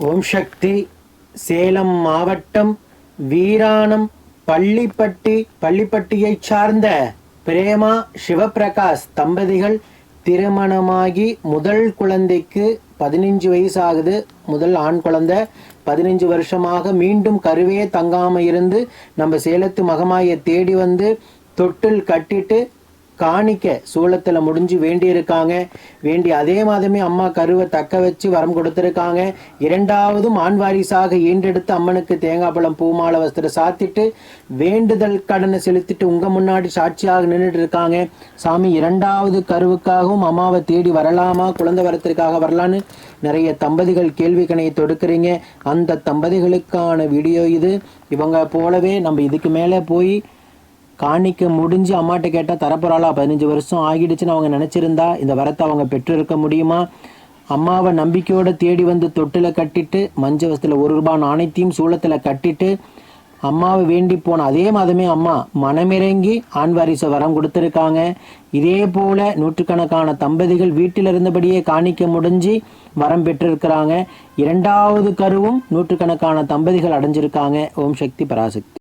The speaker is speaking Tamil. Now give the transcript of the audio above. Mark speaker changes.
Speaker 1: ஓம் சக்தி. சேலம் மாவட்டம் வீராணம் பள்ளிப்பட்டியைச் சார்ந்த பிரேமா சிவபிரகாஷ் தம்பதிகள் திருமணமாகி முதல் குழந்தைக்கு 15 வயசு ஆகுது. முதல் ஆண் குழந்தை 15 வருஷமாக மீண்டும் கருவே தங்காம இருந்து நம்ம சேலத்து மகமாயை தேடி வந்து தொட்டில் கட்டிட்டு காணிக்க சூளத்தில் முடிஞ்சு வேண்டியிருக்காங்க. வேண்டி அதே மாதமே அம்மா கருவை தக்க வச்சு வரம் கொடுத்துருக்காங்க. இரண்டாவதும் ஆண் வாரிசாக ஈண்டெடுத்து அம்மனுக்கு தேங்காய் பழம் பூமாலை வஸ்திரம் சாத்திட்டு வேண்டுதல் கடனை செலுத்திட்டு உங்கள் முன்னாடி சாட்சியாக நின்றுட்டு இருக்காங்க. சாமி, இரண்டாவது கருவுக்காகவும் அம்மாவை தேடி வரலாமா, குழந்தை வரத்திற்காக வரலான்னு நிறைய தம்பதிகள் கேள்வி கணையை தொடுக்கிறீங்க. அந்த தம்பதிகளுக்கான வீடியோ இது. இவங்க போலவே நம்ம இதுக்கு மேலே போய் காணிக்க முடிஞ்சு அம்மாட்ட கேட்டால் தரப்போறாளா? 15 வருஷம் ஆகிடுச்சுன்னு அவங்க நினச்சிருந்தா இந்த வரத்தை அவங்க பெற்றிருக்க முடியுமா? அம்மாவை நம்பிக்கையோடு தேடி வந்து தொட்டில் கட்டிட்டு மஞ்சள் வசத்தில் 1 ரூபாய் நாணயத்தையும் சூளத்தில் கட்டிட்டு அம்மாவை வேண்டி போன அதே மாதமே அம்மா மனமிறங்கி ஆண் வாரிசு வரம் கொடுத்துருக்காங்க. இதே போல நூற்றுக்கணக்கான தம்பதிகள் வீட்டில் இருந்தபடியே காணிக்க முடிஞ்சு வரம் பெற்றிருக்கிறாங்க. இரண்டாவது கருவும் நூற்றுக்கணக்கான தம்பதிகள் அடைஞ்சிருக்காங்க. ஓம் சக்தி பராசக்தி.